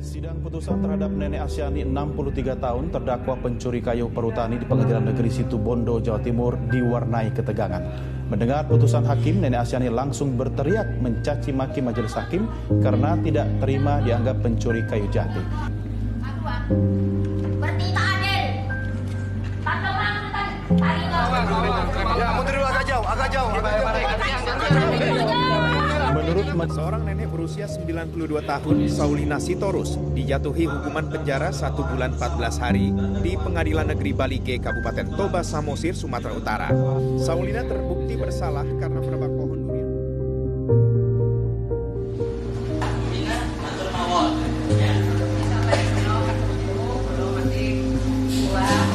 Sidang putusan terhadap Nenek Asyani 63 tahun terdakwa pencuri kayu perhutani di Pengadilan Negeri Situbondo, Jawa Timur diwarnai ketegangan. Mendengar putusan hakim, Nenek Asyani langsung berteriak mencaci maki majelis hakim karena tidak terima dianggap pencuri kayu jati. Menurut seorang nenek berusia 92 tahun, Saulina Sitorus, dijatuhi hukuman penjara 1 bulan 14 hari di Pengadilan Negeri Balige, Kabupaten Toba Samosir, Sumatera Utara. Saulina terbukti bersalah karena menebang pohon durian.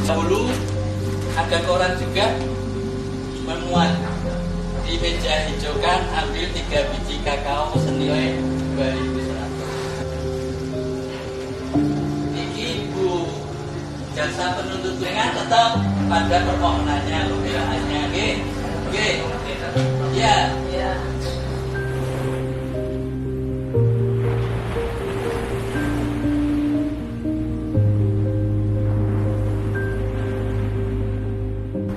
Dahulu ada koran juga memuat di meja hijau kan, ambil 3 biji kakao senilai 2.100. Ini Bu jaksa penuntut dengan tetap pada permohonannya, pembelaannya, oke, ya.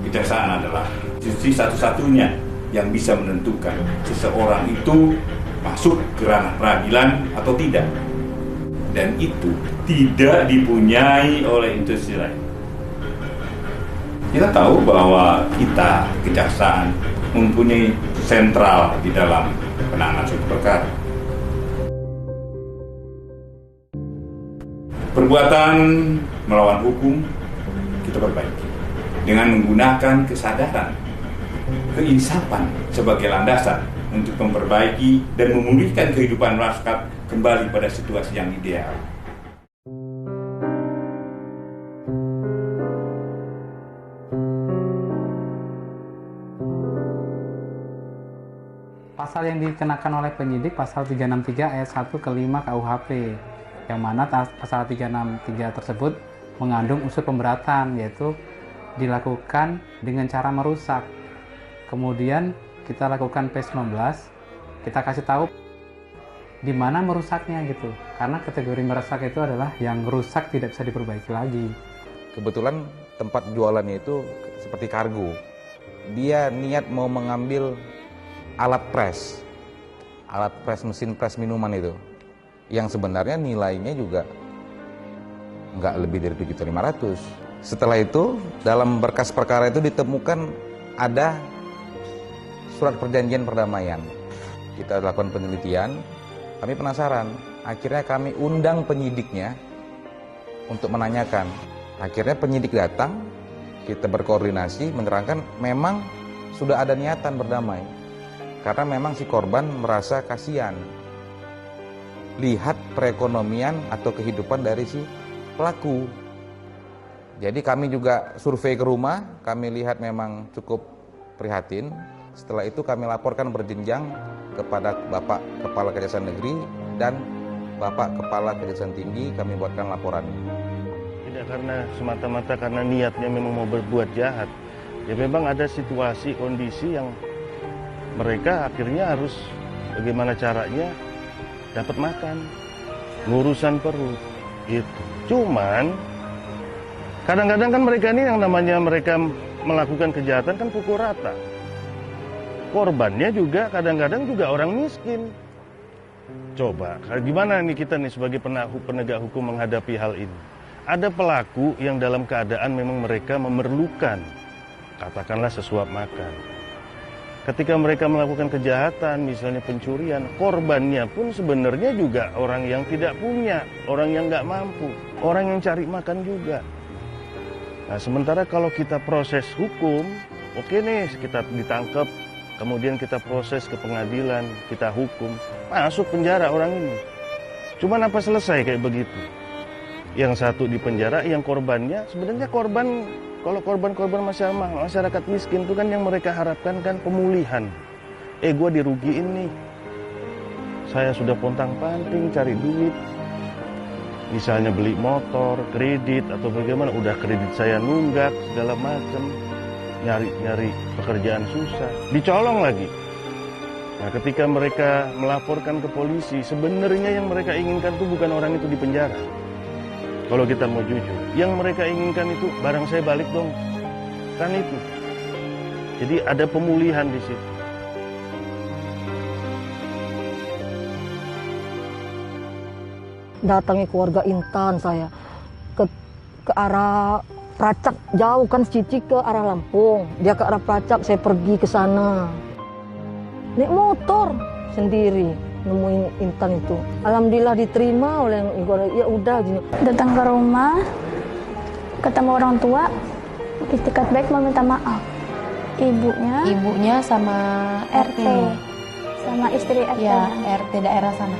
Kejaksaan adalah institusi satu-satunya yang bisa menentukan seseorang itu masuk ke ranah peradilan atau tidak. Dan itu tidak dipunyai oleh institusi lain. Kita tahu bahwa kita, kejaksaan, mempunyai sentral di dalam penanganan suatu perkara. Perbuatan melawan hukum kita perbaiki dengan menggunakan kesadaran, keinsapan sebagai landasan untuk memperbaiki dan memulihkan kehidupan masyarakat kembali pada situasi yang ideal. Pasal yang dikenakan oleh penyidik pasal 363 ayat 1 ke 5 KUHP, yang mana pasal 363 tersebut mengandung unsur pemberatan, yaitu dilakukan dengan cara merusak. Kemudian kita lakukan P19, kita kasih tahu di mana merusaknya gitu. Karena kategori merusak itu adalah yang rusak tidak bisa diperbaiki lagi. Kebetulan tempat jualannya itu seperti kargo. Dia niat mau mengambil alat press mesin press minuman itu, yang sebenarnya nilainya juga nggak lebih dari 7.500. Setelah itu, dalam berkas perkara itu ditemukan ada surat perjanjian perdamaian. Kita lakukan penelitian, kami penasaran. Akhirnya kami undang penyidiknya untuk menanyakan. Akhirnya penyidik datang, kita berkoordinasi, menerangkan memang sudah ada niatan berdamai. Karena memang si korban merasa kasihan. Lihat perekonomian atau kehidupan dari si pelaku. Jadi kami juga survei ke rumah, kami lihat memang cukup prihatin. Setelah itu kami laporkan berjenjang kepada Bapak Kepala Kejaksaan Negeri dan Bapak Kepala Kejaksaan Tinggi, kami buatkan laporan. Tidak karena semata-mata karena niatnya memang mau berbuat jahat. Ya memang ada situasi, kondisi yang mereka akhirnya harus bagaimana caranya dapat makan, ngurusan perut, itu. Cuman kadang-kadang kan mereka ini yang namanya mereka melakukan kejahatan kan pukul rata. Korbannya juga kadang-kadang juga orang miskin. Coba, gimana nih kita nih sebagai penegak hukum menghadapi hal ini? Ada pelaku yang dalam keadaan memang mereka memerlukan, katakanlah sesuap makan. Ketika mereka melakukan kejahatan, misalnya pencurian, korbannya pun sebenarnya juga orang yang tidak punya, orang yang nggak mampu, orang yang cari makan juga. Nah, sementara kalau kita proses hukum, oke nih, kita ditangkap, kemudian kita proses ke pengadilan, kita hukum, masuk penjara orang ini. Cuman apa selesai kayak begitu? Yang satu di penjara, yang korbannya, sebenarnya korban, kalau korban-korban masyarakat miskin itu kan yang mereka harapkan kan pemulihan. Gue dirugiin nih, saya sudah pontang-panting cari duit, misalnya beli motor, kredit, atau bagaimana, udah kredit saya nunggak, segala macam, nyari pekerjaan susah, dicolong lagi. Nah, ketika mereka melaporkan ke polisi, sebenarnya yang mereka inginkan itu bukan orang itu di penjara. Kalau kita mau jujur, yang mereka inginkan itu barang saya balik dong. Kan itu. Jadi ada pemulihan di situ. Datangi keluarga Intan saya ke arah Pracak, jauh kan Cici ke arah Lampung, dia ke arah Pracak, saya pergi ke sana naik motor sendiri nemuin Intan itu. Alhamdulillah diterima oleh ya udah gini. Datang ke rumah, ketemu orang tua, istiqat baik meminta maaf. Ibunya sama RT, sama istri RT. Ya, RT daerah sana.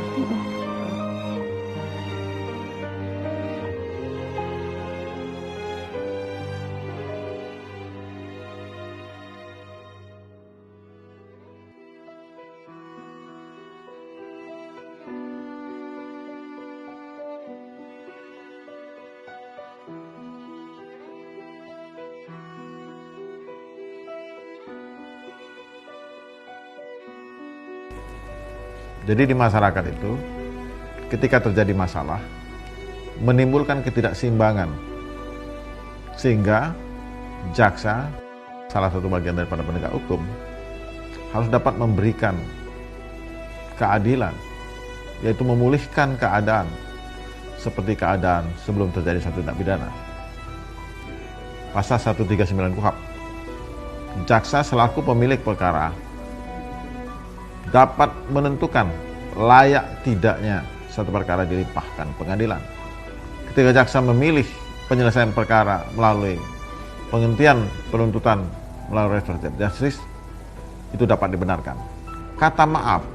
Jadi di masyarakat itu, ketika terjadi masalah, menimbulkan ketidakseimbangan. Sehingga jaksa, salah satu bagian daripada penegak hukum, harus dapat memberikan keadilan, yaitu memulihkan keadaan seperti keadaan sebelum terjadi satu tindak pidana. Pasal 139 KUHP. Jaksa selaku pemilik perkara dapat menentukan layak tidaknya satu perkara dilimpahkan pengadilan. Ketika jaksa memilih penyelesaian perkara melalui penghentian penuntutan melalui restoratif justice, itu dapat dibenarkan. Kata maaf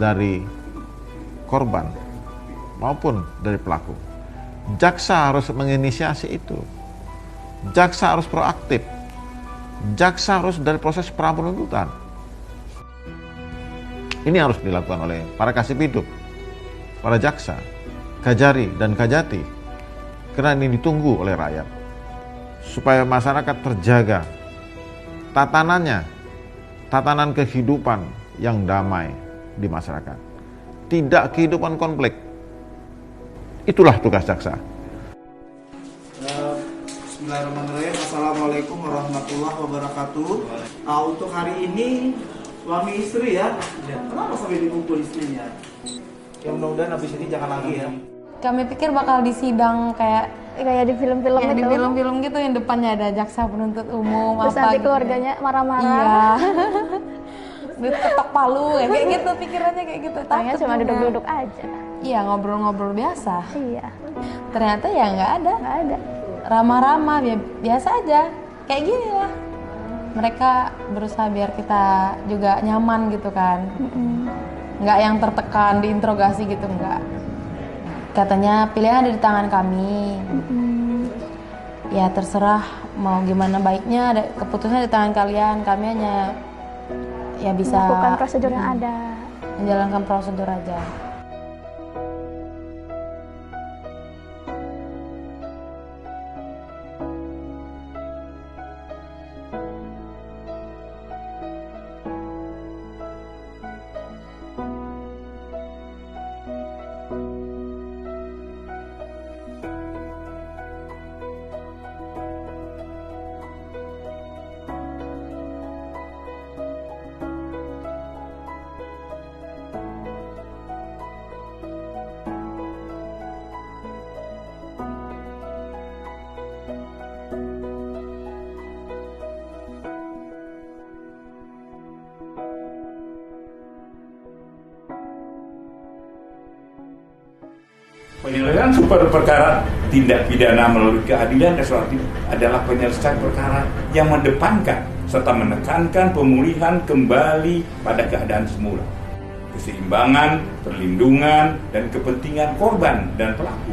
dari korban maupun dari pelaku, jaksa harus menginisiasi itu. Jaksa harus proaktif. Jaksa harus dari proses pra penuntutan. Ini harus dilakukan oleh para kasih hidup, para jaksa, kajari dan kajati, karena ini ditunggu oleh rakyat supaya masyarakat terjaga tatanannya, tatanan kehidupan yang damai di masyarakat, tidak kehidupan konflik. Itulah tugas jaksa. Bismillahirrahmanirrahim. Assalamualaikum warahmatullahi wabarakatuh. Untuk hari ini suami istri ya. Kenapa sampai dipukul istrinya? Ya mudah-mudahan habis ini jangan lagi ya. Kami pikir bakal disidang kayak di film-film ya, gitu. Di film-film gitu yang depannya ada jaksa penuntut umum. Terus apa nanti gitu. Keluarganya marah-marah. Iya. Ketok palu kayak gitu pikirannya kayak gitu. Tanya cuma duduk-duduk aja. Iya, ngobrol-ngobrol biasa. Iya. Ternyata ya nggak ada. Ramah-ramah biasa aja. Kayak gini lah. Mereka berusaha biar kita juga nyaman gitu kan. Nggak yang tertekan, diinterogasi gitu, nggak. Katanya pilihan ada di tangan kami. Ya terserah mau gimana baiknya, keputusannya di tangan kalian. Kami hanya ya bisa melakukan prosedur yang ada. Menjalankan prosedur aja. Penyelesaian perkara tindak pidana melalui keadilan restoratif adalah penyelesaian perkara yang mendepankan serta menekankan pemulihan kembali pada keadaan semula, keseimbangan, perlindungan, dan kepentingan korban dan pelaku.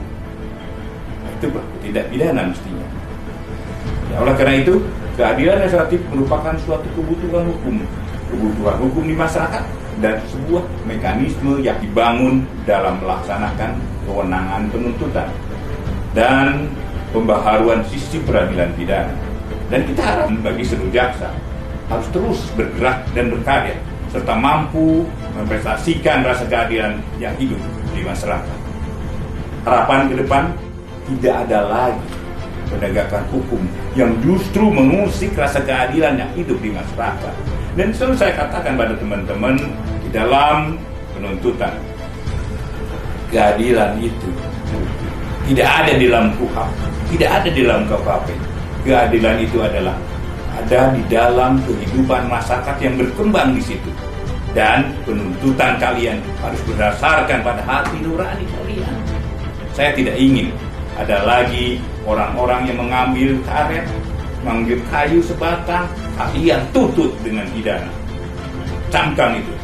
Itu pelaku tindak pidana mestinya. Ya, oleh karena itu, keadilan restoratif merupakan suatu kebutuhan hukum di masyarakat dan sebuah mekanisme yang dibangun dalam melaksanakan kewenangan penuntutan dan pembaharuan sistem peradilan pidana. Dan kita harap bagi seluruh jaksa harus terus bergerak dan berkarya serta mampu memprestasikan rasa keadilan yang hidup di masyarakat. Harapan ke depan, tidak ada lagi penegakan hukum yang justru mengusik rasa keadilan yang hidup di masyarakat. Dan selalu saya katakan pada teman-teman di dalam penuntutan, keadilan itu tidak ada di dalam KUHP, tidak ada di dalam KUHP. Keadilan itu adalah ada di dalam kehidupan masyarakat yang berkembang di situ. Dan penuntutan kalian harus berdasarkan pada hati nurani kalian. Saya tidak ingin ada lagi orang-orang yang mengambil karet, mengambil kayu sebatang, kalian tuntut dengan pidana. Camkan itu.